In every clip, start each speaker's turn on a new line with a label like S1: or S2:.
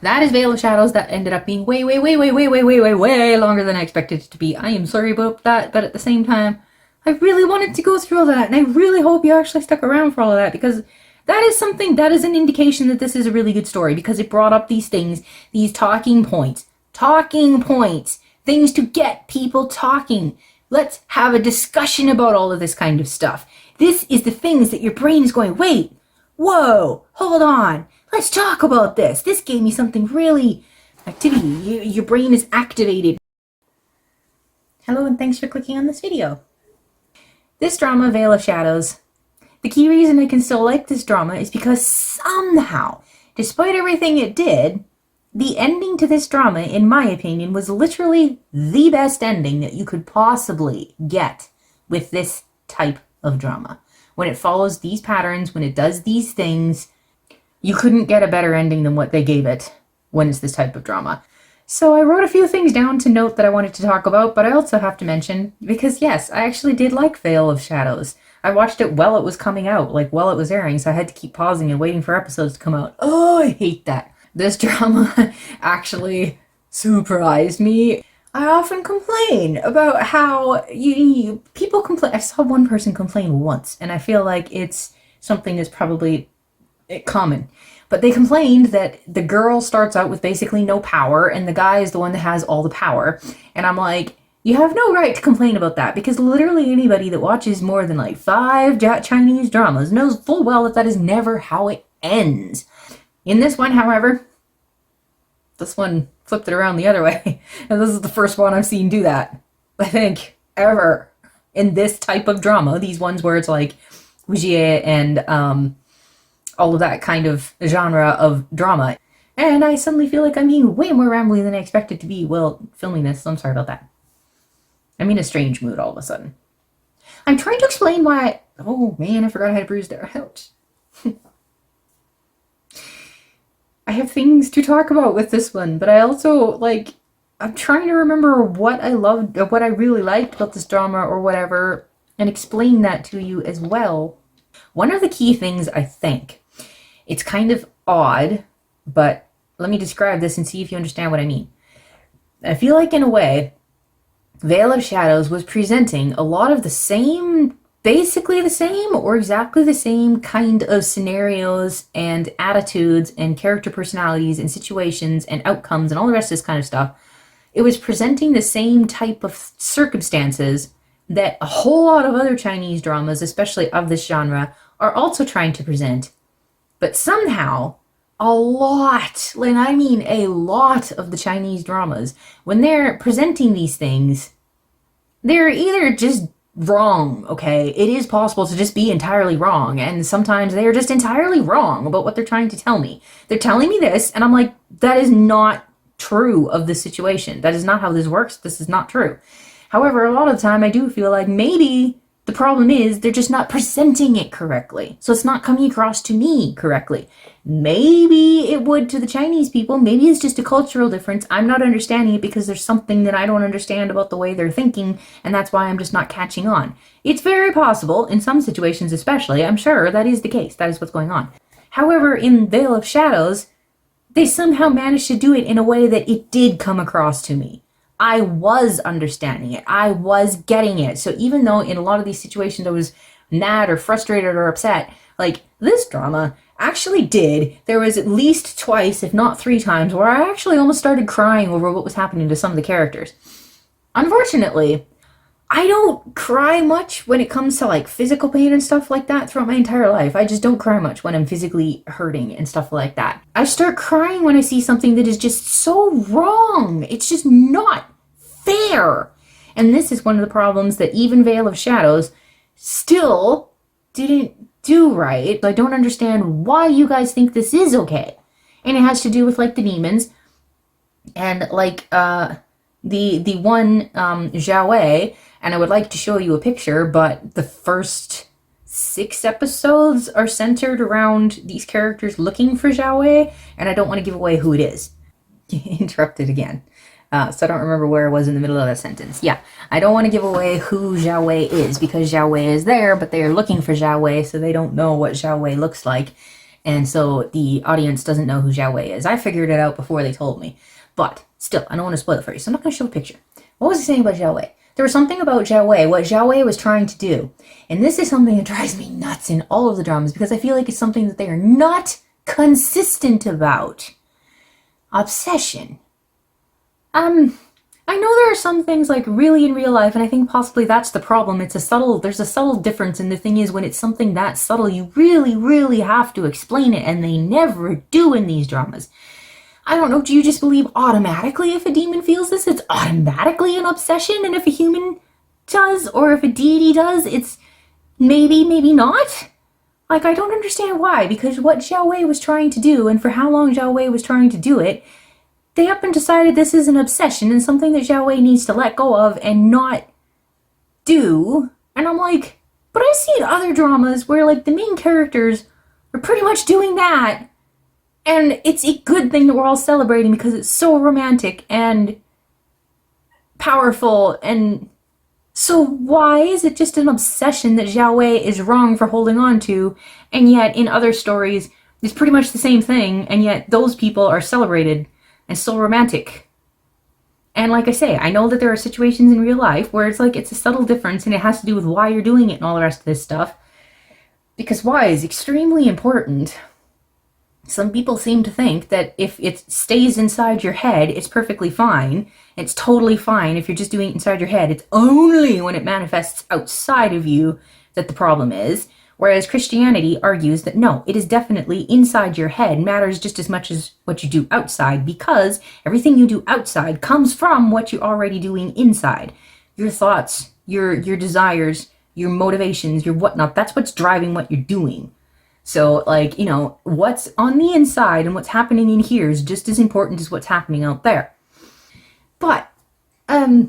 S1: That is Veil of Shadows. That ended up being way, way, way, way, way, way, way, way, way longer than I expected it to be. I am sorry about that, but at the same time, I really wanted to go through all that, and I really hope you actually stuck around for all of that, because that is something, that is an indication that this is a really good story, because it brought up these things, these talking points, things to get people talking. Let's have a discussion about all of this kind of stuff. This is the things that your brain is going, wait, whoa, hold on, let's talk about this. This gave me something really, activity, your brain is activated. Hello and thanks for clicking on this video. This drama, Veil of Shadows, the key reason I can still like this drama is because somehow, despite everything it did, the ending to this drama, in my opinion, was literally the best ending that you could possibly get with this type of drama. When it follows these patterns, when it does these things, you couldn't get a better ending than what they gave it when it's this type of drama. So I wrote a few things down to note that I wanted to talk about, but I also have to mention, because yes, I actually did like Veil of Shadows. I watched it while it was coming out, like while it was airing, so I had to keep pausing and waiting for episodes to come out. Oh, I hate that. This drama actually surprised me. I often complain about how people complain. I saw one person complain once, and I feel like it's something that's probably common. But they complained that the girl starts out with basically no power, and the guy is the one that has all the power. And I'm like, you have no right to complain about that, because literally anybody that watches more than like 5 Chinese dramas knows full well that that is never how it ends. In this one, however, this one flipped it around the other way. And this is the first one I've seen do that, I think, ever. In this type of drama, these ones where it's like Wuxie and all of that kind of genre of drama. And I suddenly feel like I'm being way more rambly than I expected to be while filming this, so I'm sorry about that. I'm in a strange mood all of a sudden. I'm trying to explain why oh man, I forgot I had a bruise there. Ouch. I have things to talk about with this one, but I also, like, I'm trying to remember what I loved, or what I really liked about this drama or whatever, and explain that to you as well. One of the key things, I think, it's kind of odd, but let me describe this and see if you understand what I mean. I feel like, in a way, Veil of Shadows was presenting a lot of the same, basically the same or exactly the same kind of scenarios and attitudes and character personalities and situations and outcomes and all the rest of this kind of stuff. It was presenting the same type of circumstances that a whole lot of other Chinese dramas, especially of this genre, are also trying to present. But somehow, a lot, and I mean a lot of the Chinese dramas, when they're presenting these things, they're either just wrong, okay? It is possible to just be entirely wrong, and sometimes they are just entirely wrong about what they're trying to tell me. They're telling me this, and I'm like, that is not true of this situation. That is not how this works. This is not true. However, a lot of the time I do feel like maybe the problem is they're just not presenting it correctly. So it's not coming across to me correctly. Maybe it would to the Chinese people. Maybe it's just a cultural difference. I'm not understanding it because there's something that I don't understand about the way they're thinking, and that's why I'm just not catching on. It's very possible, in some situations especially, I'm sure that is the case. That is what's going on. However, in Veil of Shadows, they somehow managed to do it in a way that it did come across to me. I was understanding it. I was getting it. So even though in a lot of these situations I was mad or frustrated or upset, like this drama actually did. There was at least twice, if not 3 times, where I actually almost started crying over what was happening to some of the characters. Unfortunately, I don't cry much when it comes to like physical pain and stuff like that throughout my entire life. I just don't cry much when I'm physically hurting and stuff like that. I start crying when I see something that is just so wrong. It's just not fair. And this is one of the problems that even Veil of Shadows still didn't do right. I don't understand why you guys think this is okay. And it has to do with like the demons and like the one Zhao Wei, and I would like to show you a picture, but the first 6 episodes are centered around these characters looking for Zhao Wei, and I don't want to give away who it is. Interrupted again. So I don't remember where I was in the middle of that sentence. Yeah, I don't want to give away who Zhao Wei is, because Zhao Wei is there, but they are looking for Zhao Wei, so they don't know what Zhao Wei looks like. And so the audience doesn't know who Zhao Wei is. I figured it out before they told me. But still, I don't want to spoil it for you, so I'm not going to show a picture. What was I saying about Zhao Wei? There was something about Zhao Wei, what Zhao Wei was trying to do. And this is something that drives me nuts in all of the dramas because I feel like it's something that they are not consistent about. Obsession. I know there are some things like really in real life, and I think possibly that's the problem. There's a subtle difference, and the thing is when it's something that subtle, you really, really have to explain it, and they never do in these dramas. I don't know, do you just believe automatically if a demon feels this, it's automatically an obsession, and if a human does, or if a deity does, it's maybe, maybe not? Like, I don't understand why, because what Zhao Wei was trying to do, and for how long Zhao Wei was trying to do it, they up and decided this is an obsession and something that Zhao Wei needs to let go of and not do. And I'm like, but I've seen other dramas where, like, the main characters are pretty much doing that. And it's a good thing that we're all celebrating because it's so romantic and powerful. And so why is it just an obsession that Zhao Wei is wrong for holding on to? And yet in other stories, it's pretty much the same thing. And yet those people are celebrated and so romantic. And like I say, I know that there are situations in real life where it's like it's a subtle difference and it has to do with why you're doing it and all the rest of this stuff. Because why is extremely important. Some people seem to think that if it stays inside your head, it's perfectly fine. It's totally fine if you're just doing it inside your head. It's only when it manifests outside of you that the problem is. Whereas Christianity argues that no, it is definitely inside your head, matters just as much as what you do outside, because everything you do outside comes from what you're already doing inside. Your thoughts, your desires, your motivations, your whatnot, that's what's driving what you're doing. So, like, you know, what's on the inside and what's happening in here is just as important as what's happening out there. But, what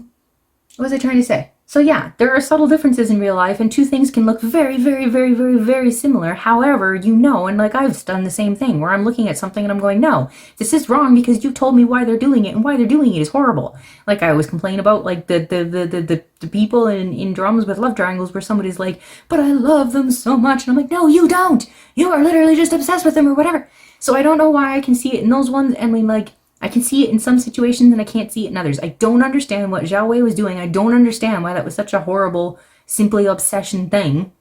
S1: was I trying to say? So yeah, there are subtle differences in real life, and two things can look very, very, very, very, very similar. However, you know, and like I've done the same thing, where I'm looking at something and I'm going, no, this is wrong because you told me why they're doing it, and why they're doing it is horrible. Like I always complain about, like, the people in dramas with love triangles where somebody's like, but I love them so much, and I'm like, no, you don't! You are literally just obsessed with them, or whatever. So I don't know why I can see it in those ones, and like, I can see it in some situations and I can't see it in others. I don't understand what Zhao Wei was doing. I don't understand why that was such a horrible, simply obsession thing.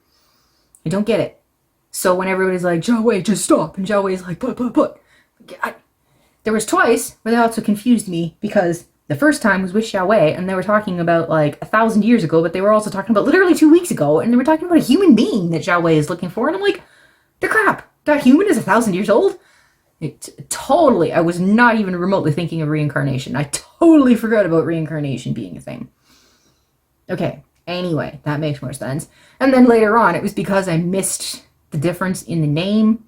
S1: I don't get it. So when everybody's like, Zhao Wei, just stop. And Zhao Wei's like, but. There was twice where they also confused me because the first time was with Zhao Wei and they were talking about like 1,000 years ago, but they were also talking about literally 2 weeks ago. And they were talking about a human being that Zhao Wei is looking for. And I'm like, the crap, that human is 1,000 years old? Totally, I was not even remotely thinking of reincarnation. I totally forgot about reincarnation being a thing. Okay, anyway, that makes more sense. And then later on, it was because I missed the difference in the name,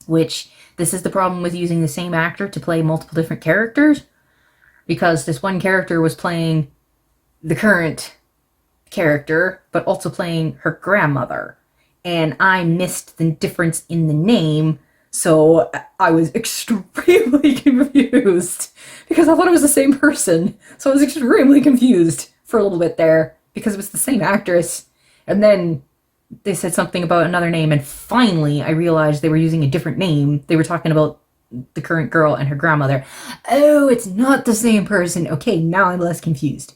S1: which this is the problem with using the same actor to play multiple different characters, because this one character was playing the current character, but also playing her grandmother. And I missed the difference in the name. So I was extremely confused because I thought it was the same person. So I was extremely confused for a little bit there because it was the same actress. And then they said something about another name. And finally, I realized they were using a different name. They were talking about the current girl and her grandmother. Oh, it's not the same person. Okay, now I'm less confused.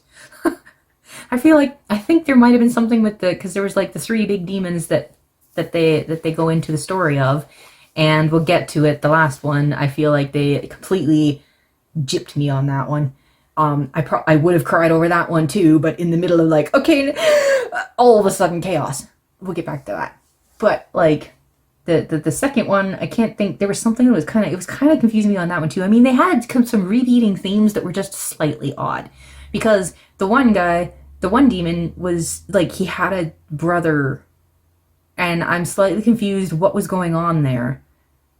S1: I think there might have been something with because there was like the 3 big demons that they go into the story of. And we'll get to it. The last one, I feel like they completely gypped me on that one. I would have cried over that one too, but in the middle of like, okay, all of a sudden chaos. We'll get back to that. But like the second one, I can't think. There was something that was kind of confusing me on that one too. I mean, they had some repeating themes that were just slightly odd, because the one demon was like he had a brother. And I'm slightly confused what was going on there.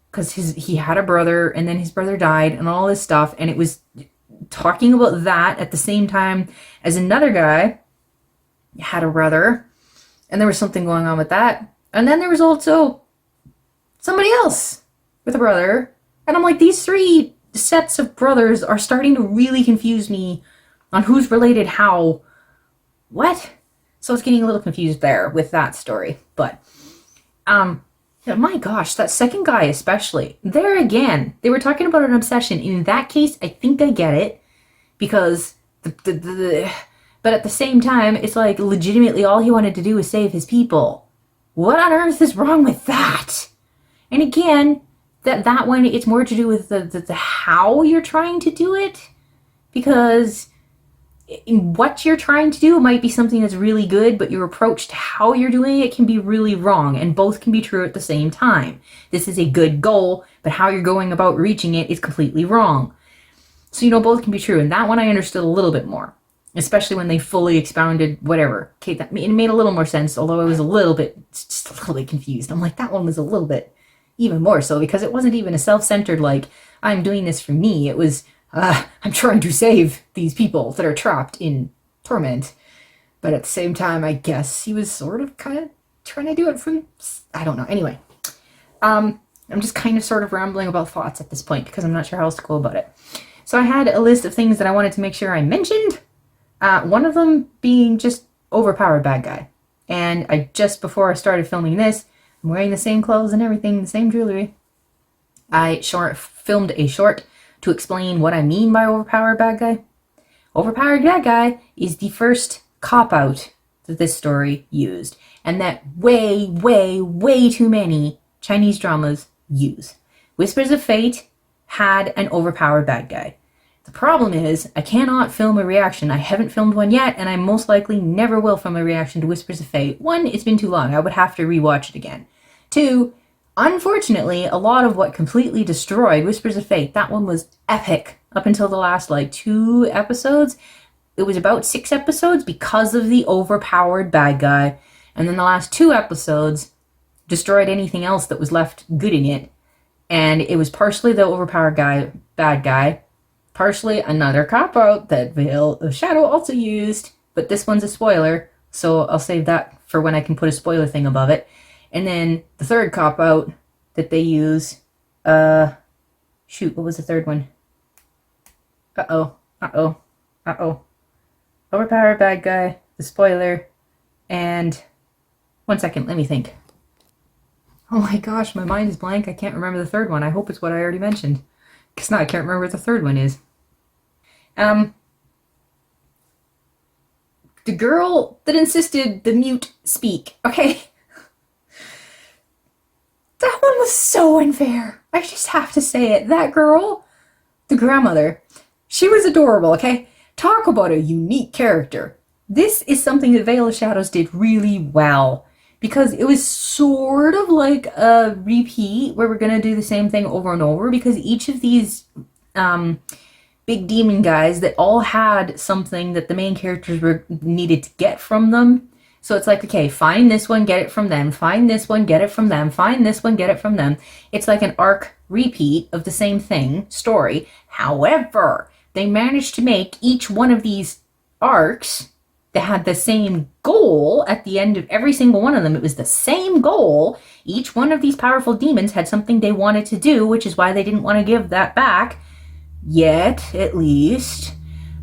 S1: Because he had a brother, and then his brother died, and all this stuff. And it was talking about that at the same time as another guy had a brother. And there was something going on with that. And then there was also somebody else with a brother. And I'm like, these 3 sets of brothers are starting to really confuse me on who's related how. What? So I was getting a little confused there with that story. But Yeah, my gosh, that second guy especially. There again, they were talking about an obsession. In that case, I think I get it because but at the same time, it's like legitimately all he wanted to do was save his people. What on earth is wrong with that? And again, that one, it's more to do with the how you're trying to do it, because what you're trying to do might be something that's really good, but your approach to how you're doing it can be really wrong, and both can be true at the same time. This is a good goal, but how you're going about reaching it is completely wrong. So, both can be true, and that one I understood a little bit more, especially when they fully expounded whatever. Okay, it made a little more sense, although I was just a little bit confused. I'm like, that one was a little bit even more so, because it wasn't even a self-centered, like, I'm doing this for me. It was, I'm trying to save these people that are trapped in torment. But at the same time, I guess he was sort of kind of trying to do it from, I don't know. Anyway, I'm just kind of sort of rambling about thoughts at this point because I'm not sure how else to go about it. So I had a list of things that I wanted to make sure I mentioned. One of them being just overpowered bad guy. And before I started filming this, I'm wearing the same clothes and everything, the same jewelry. I filmed a short to explain what I mean by overpowered bad guy. Overpowered bad guy is the first cop-out that this story used, and that way, way, way too many Chinese dramas use. Whispers of Fate had an overpowered bad guy. The problem is, I cannot film a reaction. I haven't filmed one yet, and I most likely never will film a reaction to Whispers of Fate. One, it's been too long. I would have to rewatch it again. Two, unfortunately, a lot of what completely destroyed Whispers of Fate, that one was epic up until the last, 2 episodes. It was about 6 episodes because of the overpowered bad guy. And then the last 2 episodes destroyed anything else that was left good in it. And it was partially the overpowered bad guy, partially another cop-out that Veil of Shadow also used. But this one's a spoiler, so I'll save that for when I can put a spoiler thing above it. And then the third cop-out that they use, shoot, what was the third one? Overpowered bad guy, the spoiler, and 1 second, let me think. Oh my gosh, my mind is blank. I can't remember the third one. I hope it's what I already mentioned. Because now I can't remember what the third one is. The girl that insisted the mute speak, okay? That one was so unfair. I just have to say it. That girl, the grandmother, she was adorable, okay? Talk about a unique character. This is something that Veil of Shadows did really well, because it was sort of like a repeat where we're going to do the same thing over and over, because each of these big demon guys that all had something that the main characters needed to get from them. So it's like, okay, find this one, get it from them. Find this one, get it from them. Find this one, get it from them. It's like an arc repeat of the same thing, story. However, they managed to make each one of these arcs that had the same goal at the end of every single one of them. It was the same goal. Each one of these powerful demons had something they wanted to do, which is why they didn't want to give that back. Yet, at least.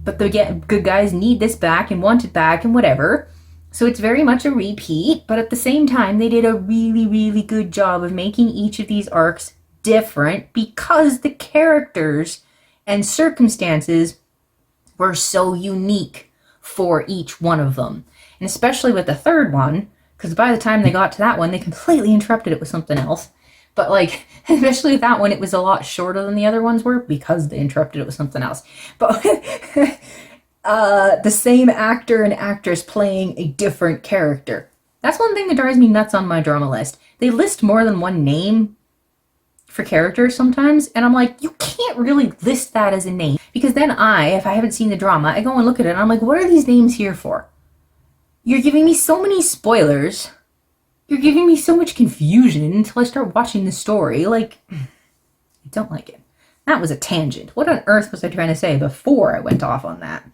S1: But the good guys need this back and want it back and whatever. So it's very much a repeat, but at the same time, they did a really, really good job of making each of these arcs different because the characters and circumstances were so unique for each one of them. And especially with the third one, because by the time they got to that one, they completely interrupted it with something else. But especially with that one, it was a lot shorter than the other ones were because they interrupted it with something else. But the same actor and actress playing a different character. That's one thing that drives me nuts on my drama list. They list more than one name for characters sometimes, and I'm like, you can't really list that as a name. Because then if I haven't seen the drama, I go and look at it and I'm like, what are these names here for? You're giving me so many spoilers. You're giving me so much confusion until I start watching the story. I don't like it. That was a tangent. What on earth was I trying to say before I went off on that?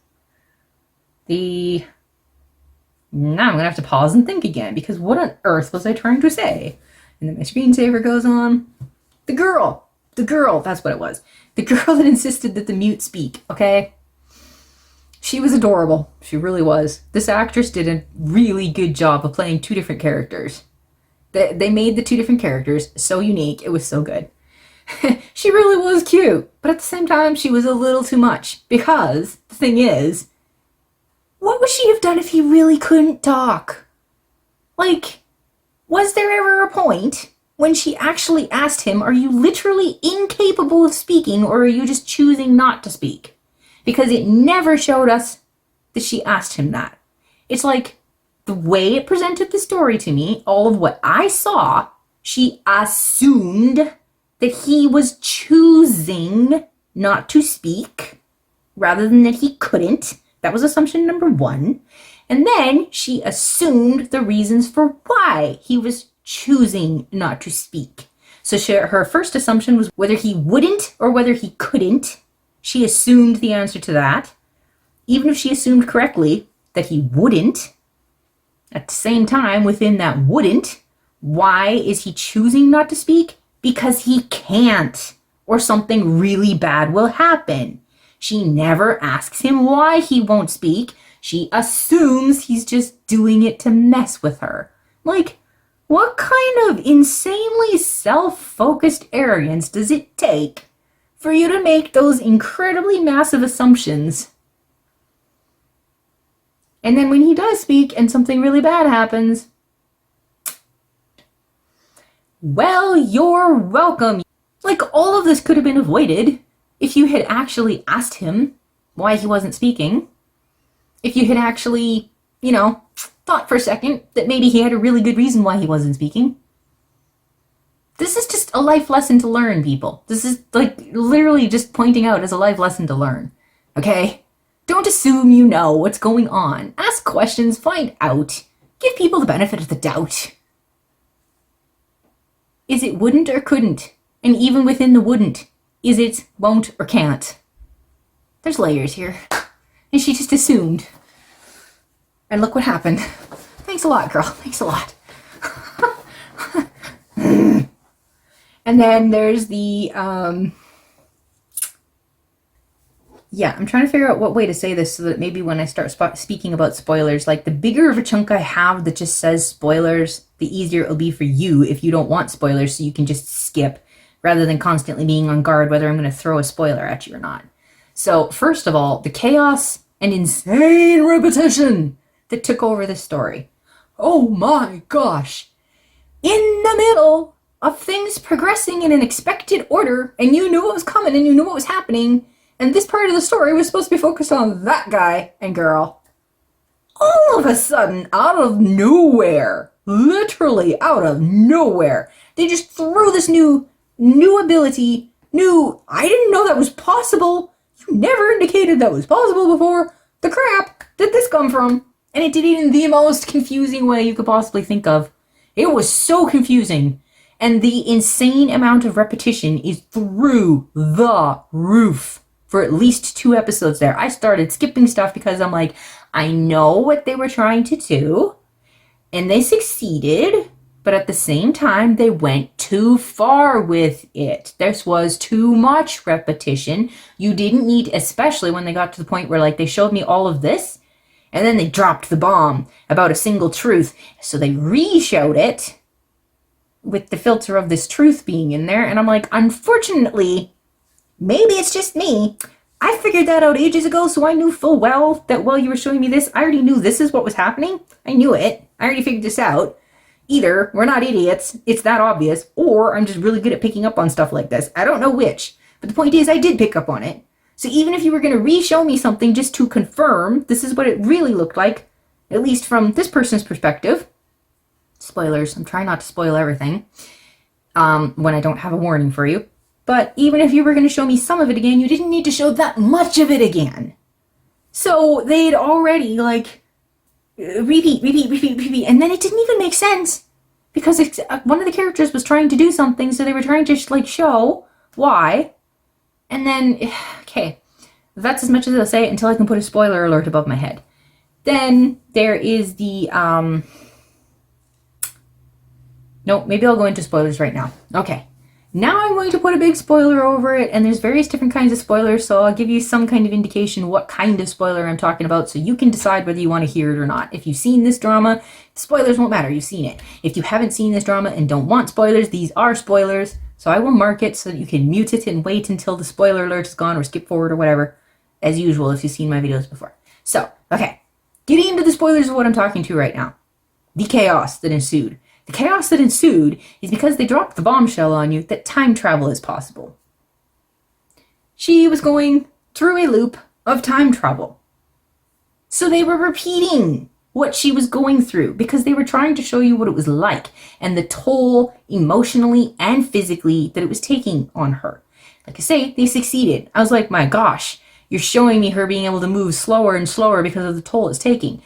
S1: Now I'm going to have to pause and think again, because what on earth was I trying to say? And then my screensaver goes on. The girl, that's what it was. The girl that insisted that the mute speak, okay? She was adorable. She really was. This actress did a really good job of playing 2 different characters. They made the two different characters so unique. It was so good. She really was cute, but at the same time, she was a little too much. Because the thing is, what would she have done if he really couldn't talk? Like, was there ever a point when she actually asked him, are you literally incapable of speaking, or are you just choosing not to speak? Because it never showed us that she asked him that. It's like, the way it presented the story to me, all of what I saw, she assumed that he was choosing not to speak rather than that he couldn't. That was assumption number one. And then she assumed the reasons for why he was choosing not to speak. So her first assumption was whether he wouldn't or whether he couldn't. She assumed the answer to that. Even if she assumed correctly that he wouldn't, at the same time, within that wouldn't, why is he choosing not to speak? Because he can't, or something really bad will happen. She never asks him why he won't speak. She assumes he's just doing it to mess with her. Like, what kind of insanely self-focused arrogance does it take for you to make those incredibly massive assumptions? And then when he does speak and something really bad happens, well, you're welcome. Like, all of this could have been avoided if you had actually asked him why he wasn't speaking. If you had actually, thought for a second that maybe he had a really good reason why he wasn't speaking. This is just a life lesson to learn, people. This is, like, literally just pointing out as a life lesson to learn. Okay? Don't assume you know what's going on. Ask questions, find out. Give people the benefit of the doubt. Is it wouldn't or couldn't? And even within the wouldn't, is it won't or can't? There's layers here. And she just assumed. And look what happened. Thanks a lot, girl. Thanks a lot. And then there's the, I'm trying to figure out what way to say this so that maybe when I start speaking about spoilers, like, the bigger of a chunk I have that just says spoilers, the easier it'll be for you if you don't want spoilers, so you can just skip rather than constantly being on guard whether I'm going to throw a spoiler at you or not. So first of all, the chaos and insane repetition that took over this story. Oh my gosh. In the middle of things progressing in an expected order, and you knew what was coming and you knew what was happening, and this part of the story was supposed to be focused on that guy and girl. All of a sudden, out of nowhere, literally out of nowhere, they just threw this new ability, I didn't know that was possible. You never indicated that was possible before. The crap did this come from? And it did it in the most confusing way you could possibly think of. It was so confusing. And the insane amount of repetition is through the roof for at least 2 episodes there. I started skipping stuff because I'm like, I know what they were trying to do, and they succeeded, but at the same time, they went too far with it. This was too much repetition. You didn't need, especially when they got to the point where, like, they showed me all of this, and then they dropped the bomb about a single truth. So they re-showed it with the filter of this truth being in there. And I'm like, unfortunately, maybe it's just me. I figured that out ages ago, so I knew full well that while you were showing me this, I already knew this is what was happening. I knew it. I already figured this out. Either we're not idiots, it's that obvious, or I'm just really good at picking up on stuff like this. I don't know which. But the point is, I did pick up on it. So even if you were going to re-show me something just to confirm this is what it really looked like, at least from this person's perspective, spoilers, I'm trying not to spoil everything when I don't have a warning for you, but even if you were going to show me some of it again, you didn't need to show that much of it again. So they'd already, like, repeat, and then it didn't even make sense, because one of the characters was trying to do something, so they were trying to, like, show why. And then, okay, that's as much as I'll say until I can put a spoiler alert above my head. Then there is the, no, maybe I'll go into spoilers right now. Okay. Now I'm going to put a big spoiler over it, and there's various different kinds of spoilers, so I'll give you some kind of indication what kind of spoiler I'm talking about, so you can decide whether you want to hear it or not. If you've seen this drama, spoilers won't matter, you've seen it. If you haven't seen this drama and don't want spoilers, these are spoilers, so I will mark it so that you can mute it and wait until the spoiler alert is gone, or skip forward or whatever, as usual if you've seen my videos before. So, okay, getting into the spoilers of what I'm talking to right now. The chaos that ensued. The chaos that ensued is because they dropped the bombshell on you that time travel is possible. She was going through a loop of time travel. So they were repeating what she was going through because they were trying to show you what it was like and the toll emotionally and physically that it was taking on her. Like I say, they succeeded. I was like, my gosh, you're showing me her being able to move slower and slower because of the toll it's taking.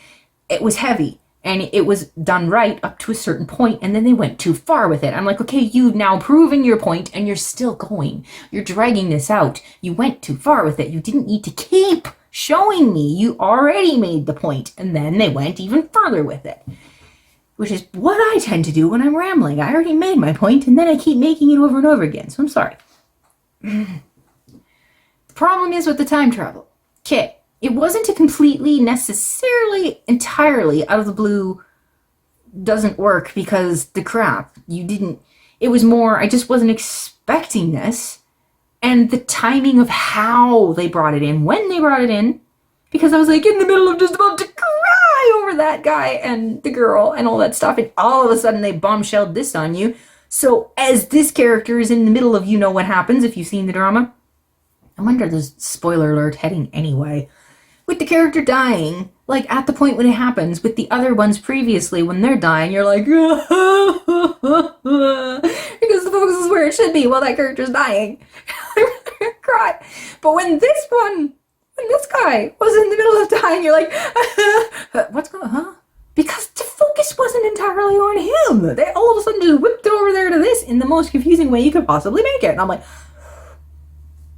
S1: It was heavy. And it was done right up to a certain point, and then they went too far with it. I'm like, okay, you've now proven your point, and you're still going. You're dragging this out. You went too far with it. You didn't need to keep showing me. You already made the point, and then they went even further with it. Which is what I tend to do when I'm rambling. I already made my point, and then I keep making it over and over again, so I'm sorry. The problem is with the time travel. Okay. It wasn't a completely, necessarily, entirely out of the blue doesn't work because the crap, you didn't, it was more, I just wasn't expecting this. And the timing of how they brought it in, when they brought it in, because I was like in the middle of just about to cry over that guy and the girl and all that stuff. And all of a sudden they bombshelled this on you. So as this character is in the middle of you know what happens if you've seen the drama. I'm under the spoiler alert heading anyway. With the character dying, like at the point when it happens, with the other ones previously, when they're dying, you're like, because the focus is where it should be while that character's dying. I cry. But when this guy was in the middle of dying, you're like, what's going on? Huh? Because the focus wasn't entirely on him. They all of a sudden just whipped it over there to this in the most confusing way you could possibly make it. And I'm like,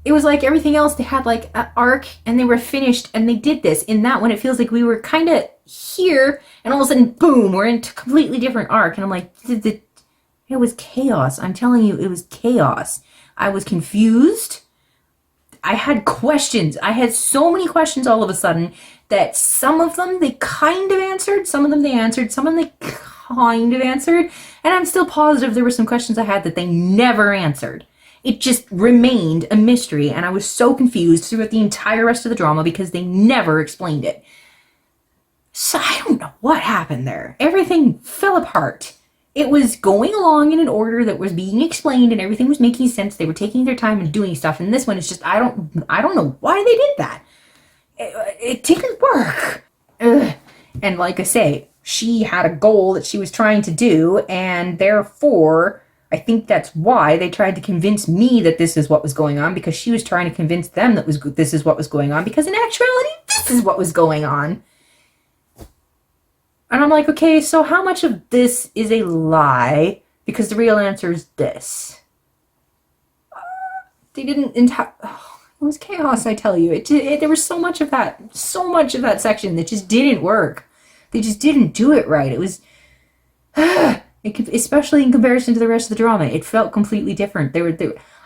S1: it was like everything else, they had like an arc and they were finished and they did this. In that one, it feels like we were kind of here and all of a sudden, boom, we're into a completely different arc. And I'm like, it was chaos. I'm telling you, it was chaos. I was confused. I had questions. I had so many questions all of a sudden that some of them they kind of answered, some of them they answered, some of them they kind of answered. And I'm still positive there were some questions I had that they never answered. It just remained a mystery, and I was so confused throughout the entire rest of the drama because they never explained it. So I don't know what happened there. Everything fell apart. It was going along in an order that was being explained, and everything was making sense. They were taking their time and doing stuff, and this one is just, I don't know why they did that. It didn't work. Ugh. And like I say, she had a goal that she was trying to do, and therefore I think that's why they tried to convince me that this is what was going on, because she was trying to convince them that this is what was going on, because in actuality, this is what was going on. And I'm like, okay, so how much of this is a lie? Because the real answer is this. They didn't, it was chaos, I tell you. There was so much of that section that just didn't work. They just didn't do it right. It was... especially in comparison to the rest of the drama, it felt completely different. They were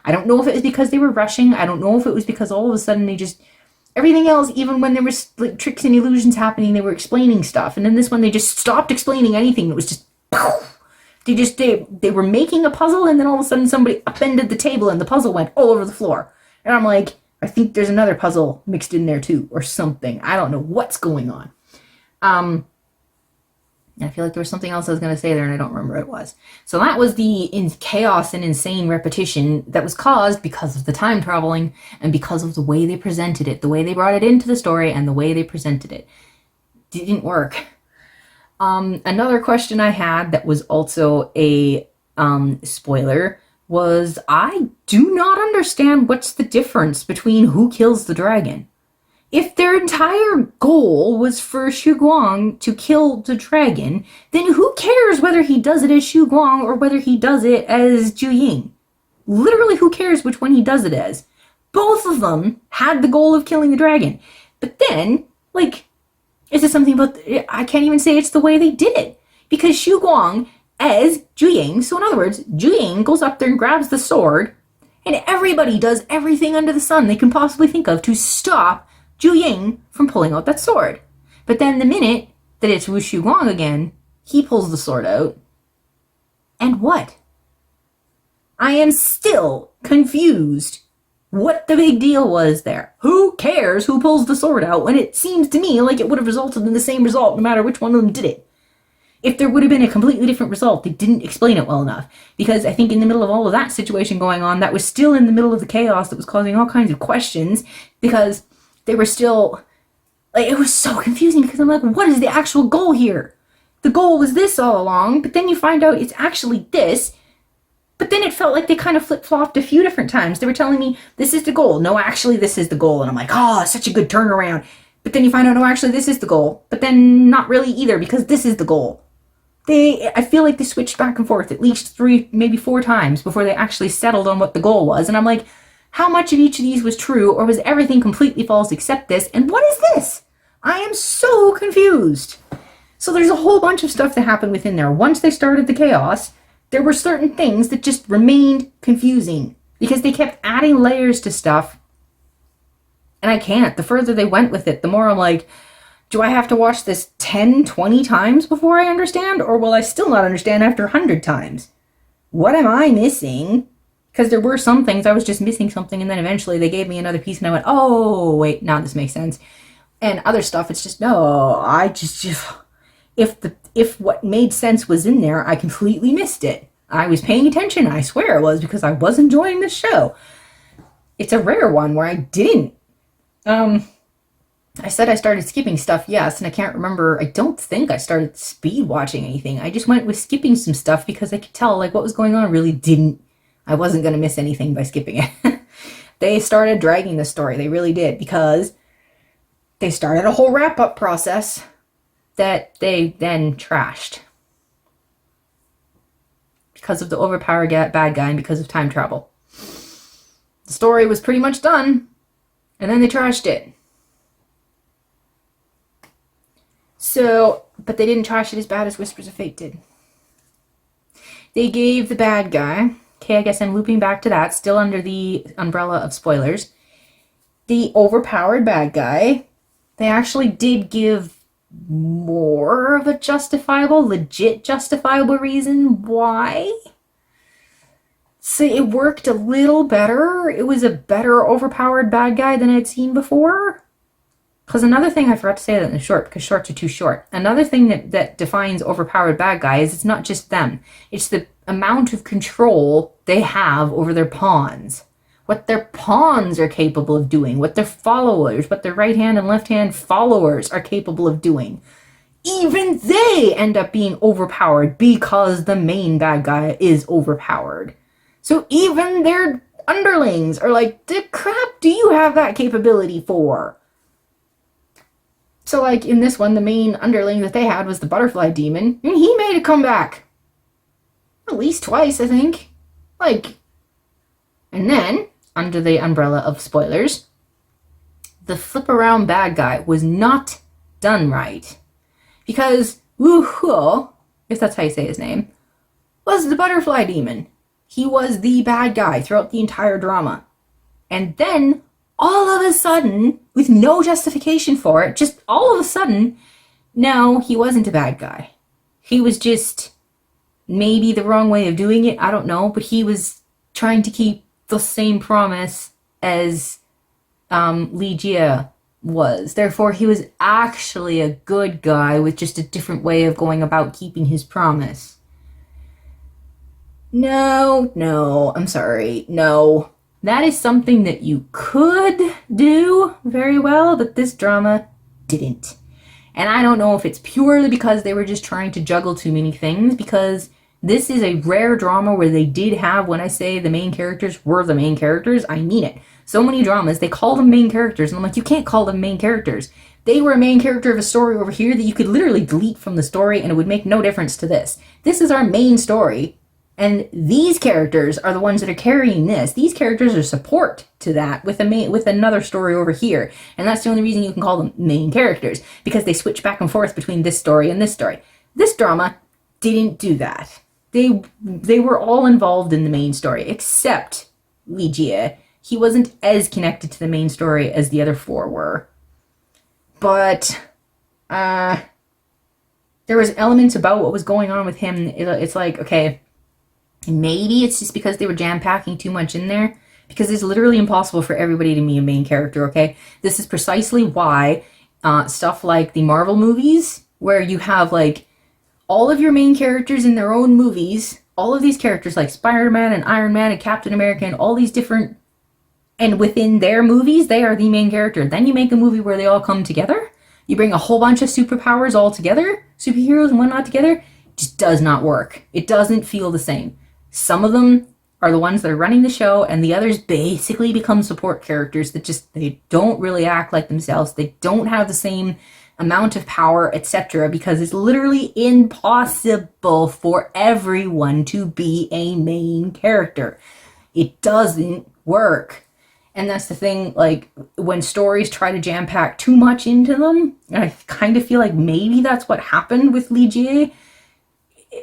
S1: I don't know if it was because they were rushing. I don't know if it was because all of a sudden they just everything else, even when there was like tricks and illusions happening, they were explaining stuff. And then this one, they just stopped explaining anything. It was just they were making a puzzle, and then all of a sudden somebody upended the table and the puzzle went all over the floor. And I'm like, I think there's another puzzle mixed in there too, or something. I don't know what's going on. I feel like there was something else I was going to say there, and I don't remember what it was. So that was the chaos and insane repetition that was caused because of the time traveling and because of the way they presented it, the way they brought it into the story, and the way they presented it. Didn't work. Another question I had that was also a spoiler was, I do not understand what's the difference between who kills the dragon. If their entire goal was for Xu Guang to kill the dragon, then who cares whether he does it as Xu Guang or whether he does it as Zhu Ying? Literally, who cares which one he does it as? Both of them had the goal of killing the dragon. But then, like, is it something about... I can't even say it's the way they did it. Because Xu Guang as Juying. So in other words, Juying goes up there and grabs the sword, and everybody does everything under the sun they can possibly think of to stop Juying from pulling out that sword. But then the minute that it's Wu Shuguang again, he pulls the sword out. And what? I am still confused what the big deal was there. Who cares who pulls the sword out when it seems to me like it would have resulted in the same result no matter which one of them did it? If there would have been a completely different result, they didn't explain it well enough. Because I think in the middle of all of that situation going on, that was still in the middle of the chaos that was causing all kinds of questions, because they were still, like, it was so confusing, because I'm like, what is the actual goal here? The goal was this all along, but then you find out it's actually this. But then it felt like they kind of flip-flopped a few different times. They were telling me, this is the goal. No, actually, this is the goal. And I'm like, oh, such a good turnaround. But then you find out, no, actually, this is the goal. But then not really either, because this is the goal. I feel like they switched back and forth at least 3, maybe 4 times before they actually settled on what the goal was. And I'm like, how much of each of these was true, or was everything completely false except this? And what is this? I am so confused. So there's a whole bunch of stuff that happened within there. Once they started the chaos, there were certain things that just remained confusing because they kept adding layers to stuff. And I can't. The further they went with it, the more I'm like, do I have to watch this 10, 20 times before I understand? Or will I still not understand after 100 times? What am I missing? Because there were some things, I was just missing something, and then eventually they gave me another piece and I went, oh, wait, now this makes sense. And other stuff, it's just, no, I just if what made sense was in there, I completely missed it. I was paying attention, I swear it was, because I was enjoying the show. It's a rare one where I didn't. I said I started skipping stuff, yes, and I can't remember, I don't think I started speed watching anything. I just went with skipping some stuff because I could tell, like, what was going on really didn't. I wasn't going to miss anything by skipping it. They started dragging the story, they really did, because they started a whole wrap-up process that they then trashed. Because of the overpowered bad guy and because of time travel. The story was pretty much done, and then they trashed it. So, but they didn't trash it as bad as Whispers of Fate did. They gave the bad guy, okay, I guess I'm looping back to that, still under the umbrella of spoilers, the overpowered bad guy, they actually did give more of a legit justifiable reason why. So it worked a little better. It was a better overpowered bad guy than I'd seen before. Because another thing, I forgot to say that in the short, because shorts are too short. Another thing that defines overpowered bad guys, it's not just them. It's the amount of control they have over their pawns. What their pawns are capable of doing. What their followers, what their right hand and left hand followers are capable of doing. Even they end up being overpowered because the main bad guy is overpowered. So even their underlings are like, the crap do you have that capability for? So, like, in this one, the main underling that they had was the butterfly demon, and he made a comeback. At least twice, I think. Like, and then, under the umbrella of spoilers, the flip-around bad guy was not done right. Because Wu Huo, if that's how you say his name, was the butterfly demon. He was the bad guy throughout the entire drama. And then, all of a sudden, with no justification for it, just all of a sudden, no, he wasn't a bad guy. He was just maybe the wrong way of doing it, I don't know, but he was trying to keep the same promise as Li Jia was. Therefore, he was actually a good guy with just a different way of going about keeping his promise. No, I'm sorry, no. That is something that you could do very well, but this drama didn't. And I don't know if it's purely because they were just trying to juggle too many things, because this is a rare drama where they did have, when I say the main characters were the main characters, I mean it. So many dramas, they call them main characters, and I'm like, you can't call them main characters. They were a main character of a story over here that you could literally delete from the story and it would make no difference to this. This is our main story. And these characters are the ones that are carrying this. These characters are support to that with another story over here. And that's the only reason you can call them main characters, because they switch back and forth between this story and this story. This drama didn't do that. they were all involved in the main story, except Li Jie. He wasn't as connected to the main story as the other four were. But there was elements about what was going on with him. It's like, okay, maybe it's just because they were jam-packing too much in there, because it's literally impossible for everybody to be a main character, okay? This is precisely why stuff like the Marvel movies, where you have like all of your main characters in their own movies, all of these characters like Spider-Man and Iron Man and Captain America and all these different, and within their movies, they are the main character. Then you make a movie where they all come together. You bring a whole bunch of superpowers all together, superheroes and whatnot together. It just does not work. It doesn't feel the same. Some of them are the ones that are running the show, and the others basically become support characters that just, they don't really act like themselves. They don't have the same amount of power, etc., because it's literally impossible for everyone to be a main character. It doesn't work. And that's the thing, like, when stories try to jam-pack too much into them, and I kind of feel like maybe that's what happened with Li Jie.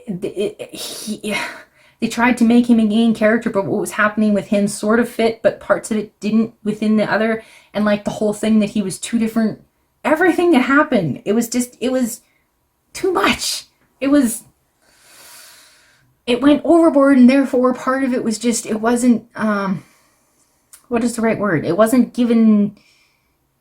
S1: They tried to make him a main character, but what was happening with him sort of fit, but parts of it didn't within the other. And, like, the whole thing that he was two different... Everything that happened, it was too much. It went overboard, and therefore part of it was just, it wasn't, what is the right word? It wasn't given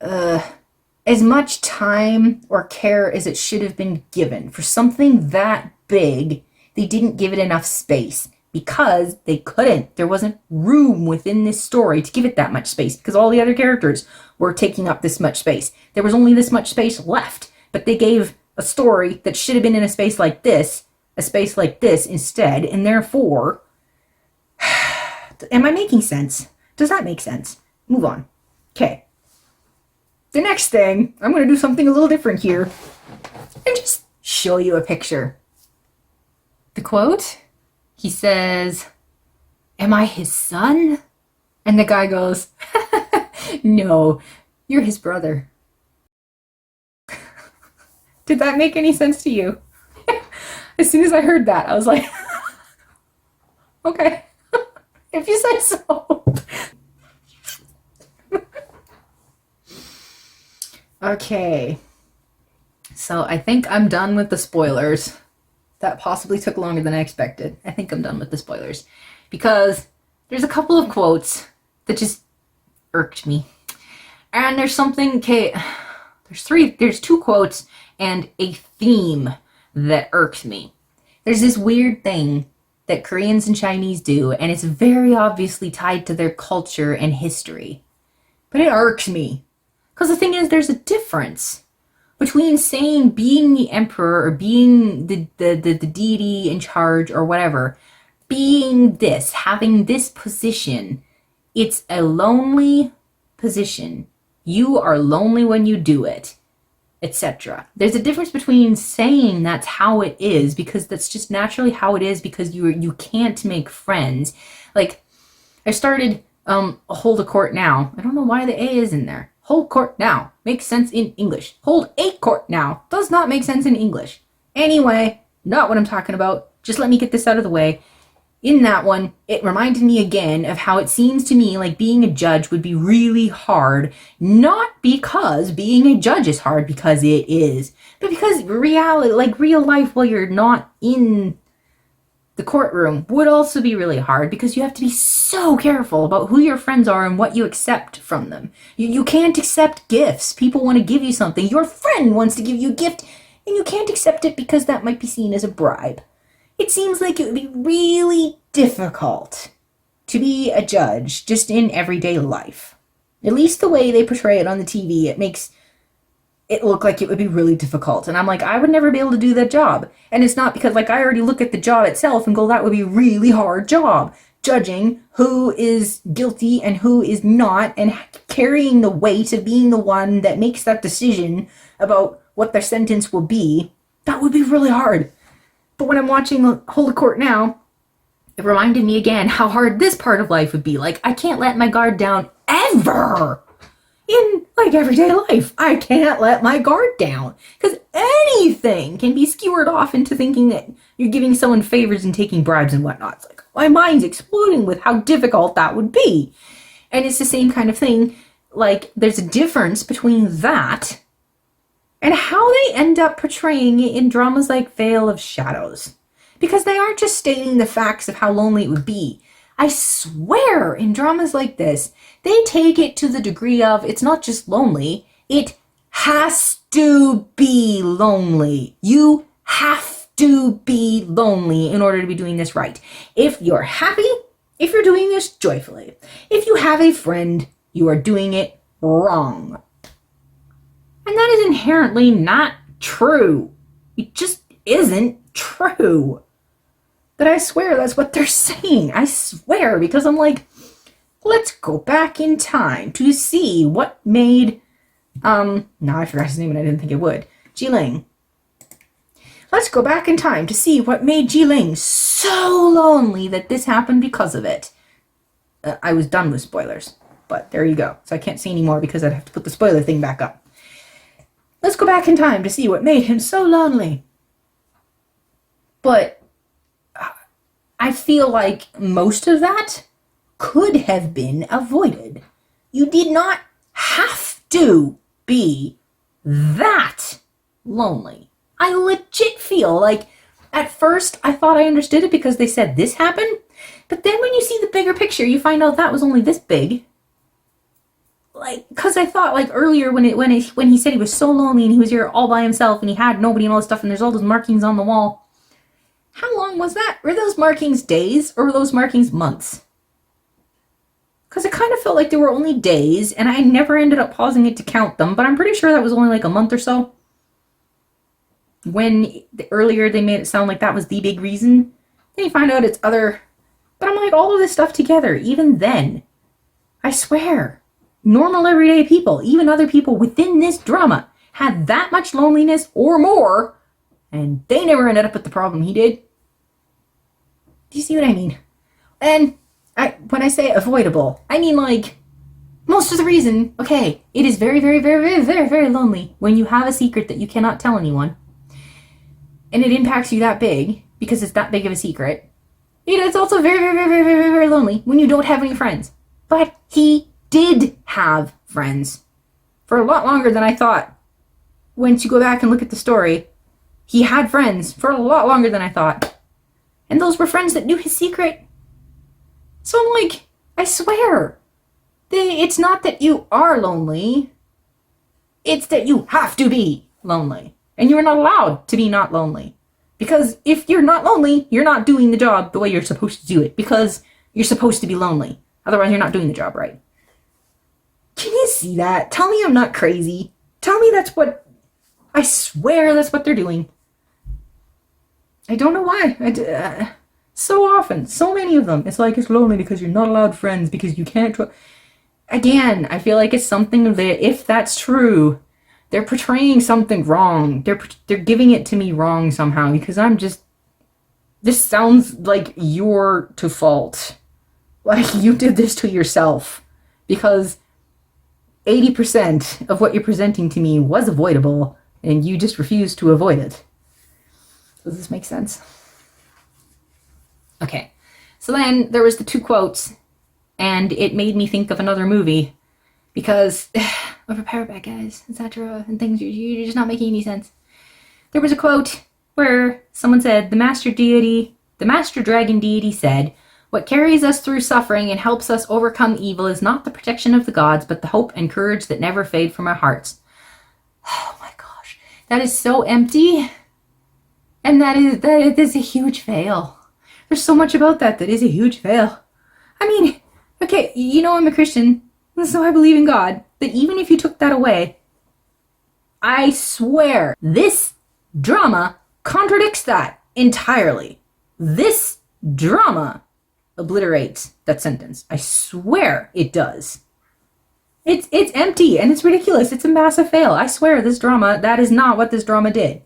S1: as much time or care as it should have been given. For something that big, they didn't give it enough space because they couldn't. There wasn't room within this story to give it that much space because all the other characters were taking up this much space. There was only this much space left, but they gave a story that should have been in a space like this instead, and therefore, am I making sense? Does that make sense? Move on. Okay. The next thing, I'm going to do something a little different here and just show you a picture. The quote, he says, "Am I his son?" And the guy goes, "No, you're his brother." Did that make any sense to you? As soon as I heard that, I was like, okay, if you say so. Okay, so I think I'm done with the spoilers. That possibly took longer than I expected. I think I'm done with the spoilers because there's a couple of quotes that just irked me. And there's something, okay, there's two quotes and a theme that irks me. There's this weird thing that Koreans and Chinese do, and it's very obviously tied to their culture and history. But it irks me. Because the thing is, there's a difference between saying being the emperor or being the deity in charge or whatever, being this, having this position. It's a lonely position. You are lonely when you do it, etc. There's a difference between saying that's how it is, because that's just naturally how it is, because you can't make friends. Like, I started Hold a Court Now. I don't know why the A is in there. Hold court now makes sense in English. Hold a court now does not make sense in English. Anyway, not what I'm talking about. Just let me get this out of the way. In that one, it reminded me again of how it seems to me like being a judge would be really hard, not because being a judge is hard, because it is, but because reality, like real life while you're not in the courtroom, would also be really hard, because you have to be so careful about who your friends are and what you accept from them. You can't accept gifts. People want to give you something. Your friend wants to give you a gift, and you can't accept it because that might be seen as a bribe. It seems like it would be really difficult to be a judge just in everyday life. At least the way they portray it on the TV, it makes it look like it would be really difficult. And I'm like, I would never be able to do that job. And it's not because, like, I already look at the job itself and go, that would be a really hard job. Judging who is guilty and who is not, and carrying the weight of being the one that makes that decision about what their sentence will be, that would be really hard. But when I'm watching Hold a Court Now, it reminded me again how hard this part of life would be. Like, I can't let my guard down ever. In, like, everyday life, I can't let my guard down. Because anything can be skewered off into thinking that you're giving someone favors and taking bribes and whatnot. It's like, my mind's exploding with how difficult that would be. And it's the same kind of thing. Like, there's a difference between that and how they end up portraying it in dramas like Veil of Shadows. Because they aren't just stating the facts of how lonely it would be. I swear, in dramas like this, they take it to the degree of, it's not just lonely, it has to be lonely. You have to be lonely in order to be doing this right. If you're happy, if you're doing this joyfully, if you have a friend, you are doing it wrong. And that is inherently not true. It just isn't true. But I swear that's what they're saying. I swear, because I'm like, let's go back in time to see what made, no, I forgot his name and I didn't think it would. Jiling. Let's go back in time to see what made Jiling so lonely that this happened because of it. I was done with spoilers, but there you go. So I can't say anymore because I'd have to put the spoiler thing back up. Let's go back in time to see what made him so lonely. But I feel like most of that could have been avoided. You did not have to be that lonely. I legit feel like at first I thought I understood it because they said this happened, but then when you see the bigger picture, you find out that was only this big. Like, because I thought like earlier when he said he was so lonely and he was here all by himself and he had nobody and all this stuff and there's all those markings on the wall. How long was that? Were those markings days or were those markings months? Because it kind of felt like they were only days and I never ended up pausing it to count them, but I'm pretty sure that was only like a month or so. When earlier they made it sound like that was the big reason. Then you find out it's other. But I'm like, all of this stuff together, even then, I swear, normal everyday people, even other people within this drama, had that much loneliness or more, and they never ended up with the problem he did. Do you see what I mean? And when I say avoidable, I mean like, most of the reason, okay, it is very, very, very, very, very, very lonely when you have a secret that you cannot tell anyone. And it impacts you that big, because it's that big of a secret. It's also very, very, very, very, very, very lonely when you don't have any friends. But he did have friends. For a lot longer than I thought. Once you go back and look at the story, he had friends for a lot longer than I thought. And those were friends that knew his secret. So I'm like, I swear, it's not that you are lonely. It's that you have to be lonely. And you're not allowed to be not lonely. Because if you're not lonely, you're not doing the job the way you're supposed to do it. Because you're supposed to be lonely. Otherwise, you're not doing the job right. Can you see that? Tell me I'm not crazy. Tell me that's what... I swear that's what they're doing. I don't know why. So often, so many of them. It's like it's lonely because you're not allowed friends. Because you can't... Again, I feel like it's something that, if that's true... They're portraying something wrong. They're giving it to me wrong somehow because I'm just... This sounds like you're to fault. Like you did this to yourself. Because 80% of what you're presenting to me was avoidable and you just refused to avoid it. Does this make sense? Okay. So then there was the two quotes and it made me think of another movie because... of repair bad guys, etc. and things, you're just not making any sense. There was a quote where someone said, the master dragon deity said, what carries us through suffering and helps us overcome evil is not the protection of the gods, but the hope and courage that never fade from our hearts. Oh my gosh. That is so empty. And that is a huge fail. There's so much about that is a huge fail. I mean, okay, you know I'm a Christian, so I believe in God. But even if you took that away, I swear this drama contradicts that entirely. This drama obliterates that sentence. I swear it does. It's empty and it's ridiculous. It's a massive fail. I swear this drama, that is not what this drama did.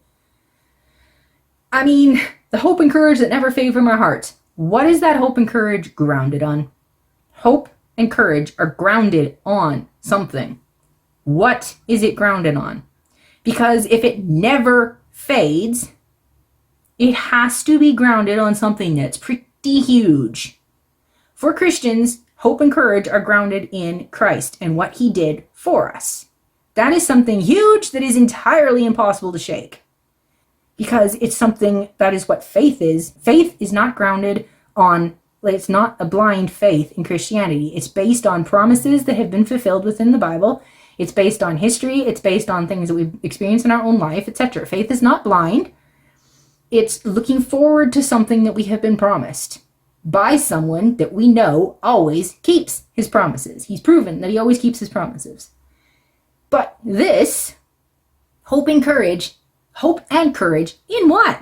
S1: I mean, the hope and courage that never fade from our hearts. What is that hope and courage grounded on? Hope and courage are grounded on something. What is it grounded on? Because if it never fades, It has to be grounded on something that's pretty huge. For Christians, hope and courage are grounded in Christ and what he did for us. That is something huge that is entirely impossible to shake. Because it's something that is what faith is. Faith is not grounded on, it's not a blind faith in Christianity. It's based on promises that have been fulfilled within the Bible. It's based on history. It's based on things that we've experienced in our own life, etc. Faith is not blind. It's looking forward to something that we have been promised by someone that we know always keeps his promises. He's proven that he always keeps his promises. But this, hope and courage in what?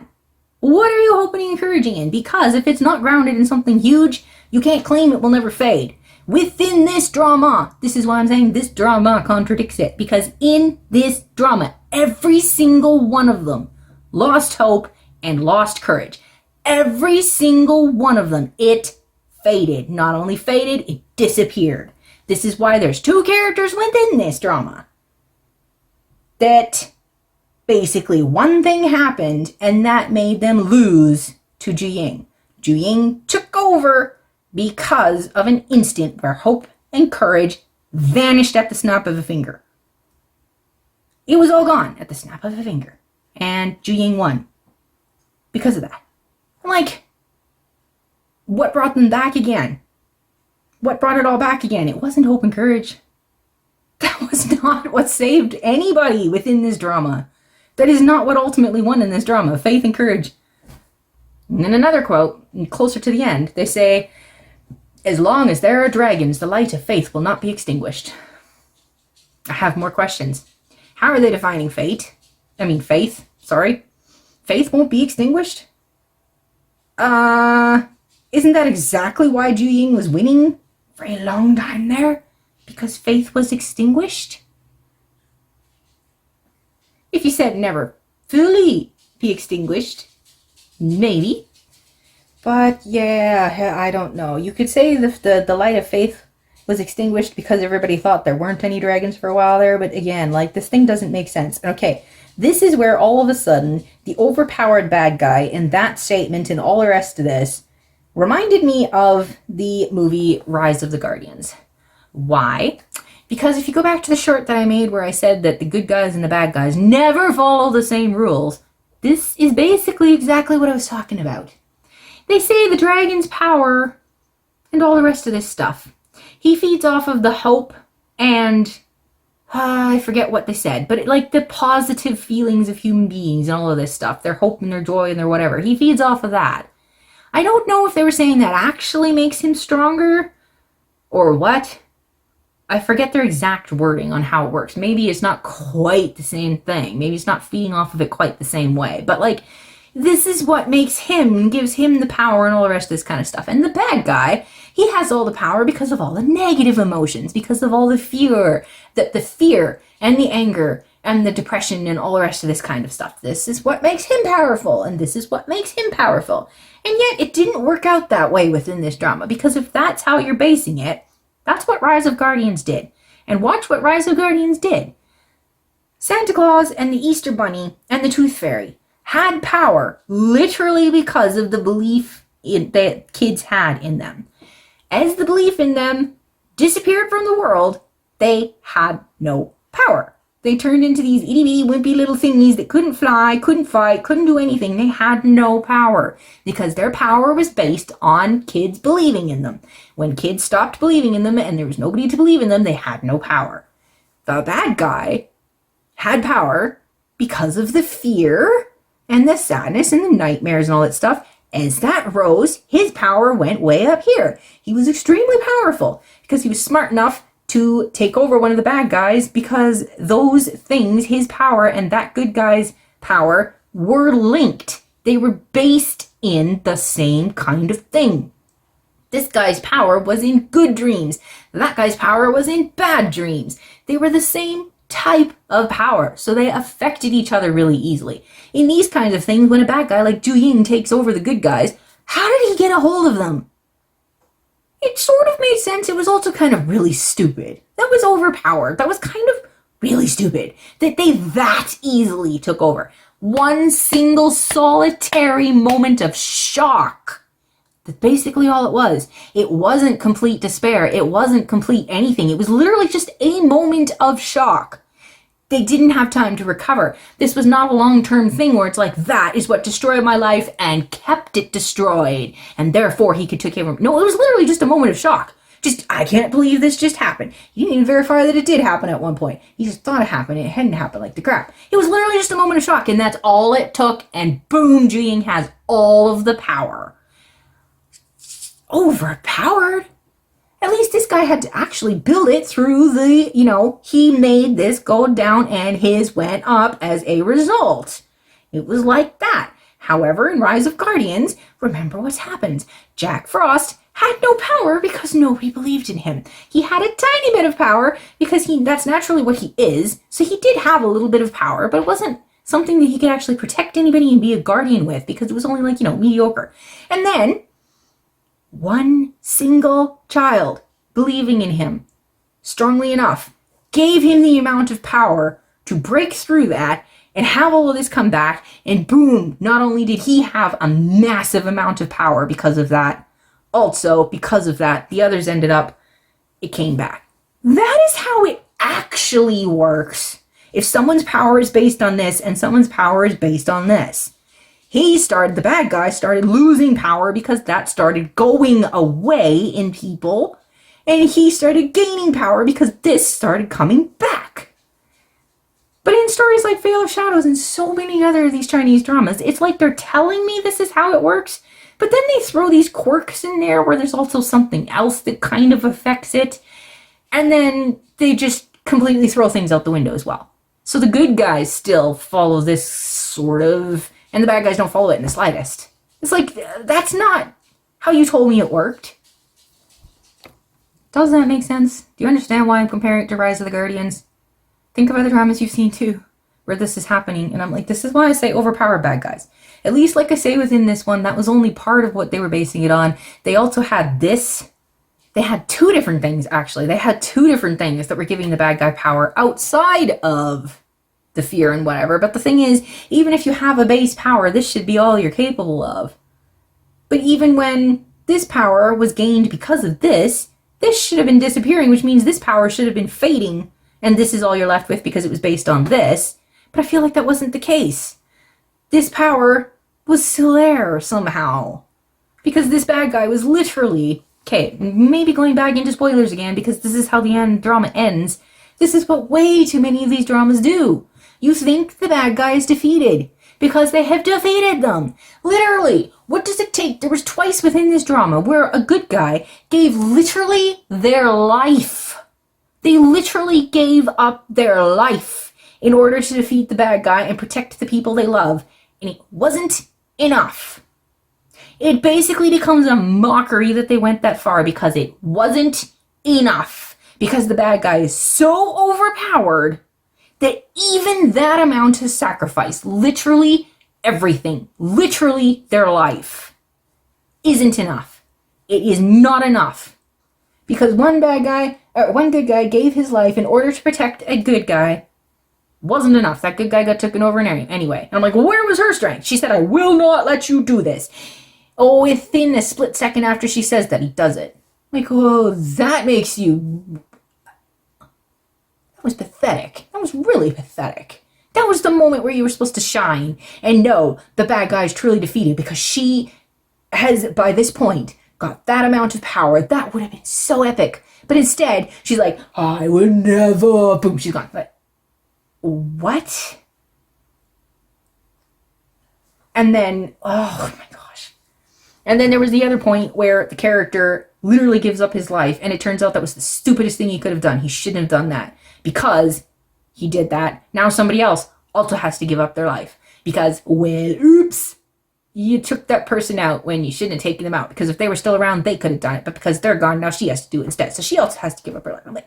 S1: What are you hoping and encouraging in? Because if it's not grounded in something huge, you can't claim it will never fade. Within this drama, this is why I'm saying this drama contradicts it. Because in this drama, every single one of them lost hope and lost courage. Every single one of them, it faded. Not only faded, it disappeared. This is why there's two characters within this drama. That basically one thing happened and that made them lose to Ju-Ying. Ju-Ying took over because of an instant where hope and courage vanished at the snap of a finger. It was all gone at the snap of a finger. And Ju-Ying won. Because of that. Like, what brought them back again? What brought it all back again? It wasn't hope and courage. That was not what saved anybody within this drama. That is not what ultimately won in this drama. Faith and courage. And in another quote, closer to the end, they say, "As long as there are dragons, the light of faith will not be extinguished." I have more questions. How are they defining faith? Faith won't be extinguished? Isn't that exactly why Ju-Ying was winning for a long time there? Because faith was extinguished? If you said never fully be extinguished, maybe. But yeah, I don't know. You could say the light of faith was extinguished because everybody thought there weren't any dragons for a while there, but again, like, this thing doesn't make sense. Okay, this is where all of a sudden the overpowered bad guy in that statement and all the rest of this reminded me of the movie Rise of the Guardians. Why? Because if you go back to the short that I made where I said that the good guys and the bad guys never follow the same rules, this is basically exactly what I was talking about. They say the dragon's power and all the rest of this stuff. He feeds off of the hope and I forget what they said, but like the positive feelings of human beings and all of this stuff, their hope and their joy and their whatever. He feeds off of that. I don't know if they were saying that actually makes him stronger or what. I forget their exact wording on how it works. Maybe it's not quite the same thing. Maybe it's not feeding off of it quite the same way. But like, this is what makes him and gives him the power and all the rest of this kind of stuff. And the bad guy, he has all the power because of all the negative emotions, because of all the fear, the fear and the anger and the depression and all the rest of this kind of stuff. This is what makes him powerful, and this is what makes him powerful. And yet it didn't work out that way within this drama, because if that's how you're basing it, that's what Rise of Guardians did. And watch what Rise of Guardians did. Santa Claus and the Easter Bunny and the Tooth Fairy had power literally because of the belief that kids had in them. As the belief in them disappeared from the world, they had no power. They turned into these itty-bitty, wimpy little thingies that couldn't fly, couldn't fight, couldn't do anything. They had no power because their power was based on kids believing in them. When kids stopped believing in them and there was nobody to believe in them, they had no power. The bad guy had power because of the fear and the sadness and the nightmares and all that stuff. As that rose, his power went way up here. He was extremely powerful because he was smart enough to take over one of the bad guys, because those things, his power and that good guy's power, were linked. They were based in the same kind of thing. This guy's power was in good dreams. That guy's power was in bad dreams. They were the same type of power, so they affected each other really easily. In these kinds of things, when a bad guy like Ju-Ying takes over the good guys, how did he get a hold of them? It sort of made sense. It was also kind of really stupid. That was overpowered. That was kind of really stupid that they that easily took over. One single solitary moment of shock. That's basically all it was. It wasn't complete despair. It wasn't complete anything. It was literally just a moment of shock. They didn't have time to recover. This was not a long-term thing where it's like, that is what destroyed my life and kept it destroyed. And therefore he could take care of him. No, it was literally just a moment of shock. Just, I can't believe this just happened. You didn't even verify that it did happen at one point. You just thought it happened. It hadn't happened like the crap. It was literally just a moment of shock, and that's all it took. And boom, Jing has all of the power. Overpowered? At least this guy had to actually build it through the, he made this go down and his went up as a result. It was like that. However, in Rise of Guardians, remember what's happened. Jack Frost had no power because nobody believed in him. He had a tiny bit of power because that's naturally what he is. So he did have a little bit of power, but it wasn't something that he could actually protect anybody and be a guardian with because it was only like, mediocre. And then one single child believing in him strongly enough gave him the amount of power to break through that and have all of this come back, and boom, not only did he have a massive amount of power because of that, also because of that, the others ended up, it came back. That is how it actually works. If someone's power is based on this and someone's power is based on this. The bad guy started losing power because that started going away in people. And he started gaining power because this started coming back. But in stories like Veil of Shadows and so many other of these Chinese dramas, it's like they're telling me this is how it works. But then they throw these quirks in there where there's also something else that kind of affects it. And then they just completely throw things out the window as well. So the good guys still follow this sort of, and the bad guys don't follow it in the slightest. It's like, that's not how you told me it worked. Does that make sense? Do you understand why I'm comparing it to Rise of the Guardians? Think of other dramas you've seen too, where this is happening. And I'm like, this is why I say overpowered bad guys. At least, like I say within this one, that was only part of what they were basing it on. They also had this. They had two different things, actually. They had two different things that were giving the bad guy power outside of the fear and whatever. But the thing is, even if you have a base power, this should be all you're capable of. But even when this power was gained because of this should have been disappearing, which means this power should have been fading, and this is all you're left with because it was based on this. But I feel like that wasn't the case. This power was still there somehow. Because this bad guy was literally, okay, maybe going back into spoilers again, because this is how the end drama ends. This is what way too many of these dramas do. You think the bad guy is defeated because they have defeated them. Literally, what does it take? There was twice within this drama where a good guy gave literally their life. They literally gave up their life in order to defeat the bad guy and protect the people they love. And it wasn't enough. It basically becomes a mockery that they went that far because it wasn't enough. Because the bad guy is so overpowered that even that amount of sacrifice, literally everything, literally their life, isn't enough. It is not enough. Because one good guy gave his life in order to protect a good guy. Wasn't enough. That good guy got taken over anyway. And I'm like, well, where was her strength? She said, I will not let you do this. Oh, within a split second after she says that, he does it. Like, oh, that makes you... That was pathetic. That was really pathetic. That was the moment where you were supposed to shine and know the bad guy is truly defeated because she has, by this point, got that amount of power. That would have been so epic. But instead, she's like, I would never... Boom, she's gone. But what? And then, oh my gosh. And then there was the other point where the character literally gives up his life, and it turns out that was the stupidest thing he could have done. He shouldn't have done that. Because he did that, now somebody else also has to give up their life. Because, well, oops, you took that person out when you shouldn't have taken them out. Because if they were still around, they could have done it. But because they're gone, now she has to do it instead. So she also has to give up her life. I'm like,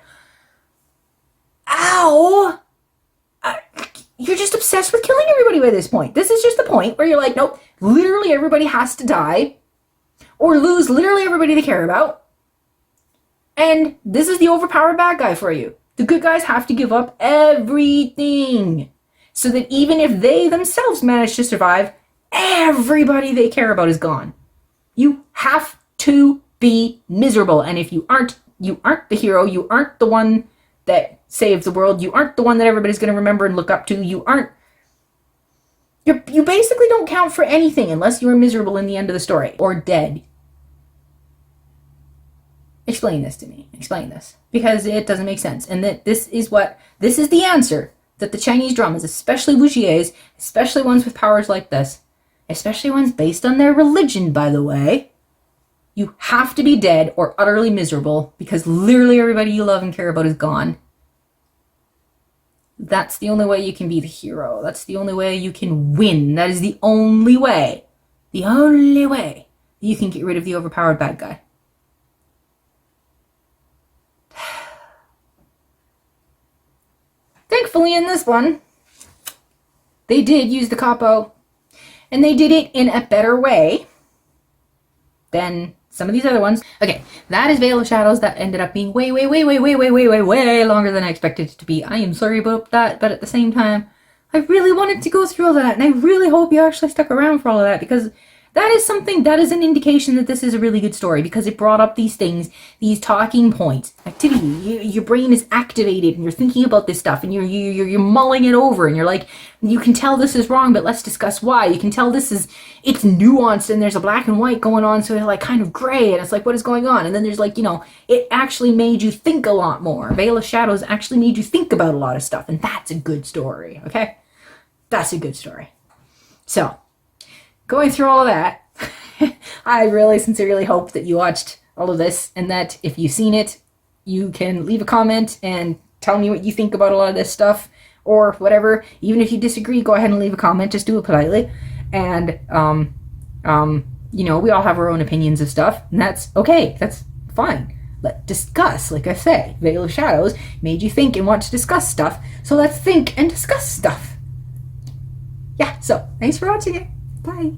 S1: ow! You're just obsessed with killing everybody by this point. This is just the point where you're like, nope, literally everybody has to die. Or lose literally everybody they care about. And this is the overpowered bad guy for you. The good guys have to give up everything so that even if they themselves manage to survive, everybody they care about is gone. You have to be miserable. And if you aren't the hero. You aren't the one that saves the world. You aren't the one that everybody's going to remember and look up to. You basically don't count for anything unless you are miserable in the end of the story or dead. Explain this to me. Explain this. Because it doesn't make sense. And that this is the answer that the Chinese dramas, especially wuxies, especially ones with powers like this, especially ones based on their religion, by the way, you have to be dead or utterly miserable because literally everybody you love and care about is gone. That's the only way you can be the hero. That's the only way you can win. That is the only way. The only way you can get rid of the overpowered bad guy. Thankfully in this one, they did use the capo, and they did it in a better way than some of these other ones. Okay, that is Veil of Shadows. That ended up being way longer than I expected it to be. I am sorry about that, but at the same time, I really wanted to go through all of that, and I really hope you actually stuck around for all of that, because that is something, that is an indication that this is a really good story, because it brought up these things, these talking points, activity. Your brain is activated, and you're thinking about this stuff, and you're mulling it over, and you're like, you can tell this is wrong, but let's discuss why. You can tell it's nuanced, and there's a black and white going on, so it's like kind of gray, and it's like, what is going on? And then there's like, it actually made you think a lot more. Veil of Shadows actually made you think about a lot of stuff, and that's a good story, okay? That's a good story. So, going through all of that, I really sincerely hope that you watched all of this, and that if you've seen it, you can leave a comment and tell me what you think about a lot of this stuff, or whatever. Even if you disagree, go ahead and leave a comment. Just do it politely. And, we all have our own opinions of stuff, and that's okay. That's fine. Let's discuss. Like I say, Veil of Shadows made you think and want to discuss stuff, so let's think and discuss stuff. Yeah, so thanks for watching it. Bye.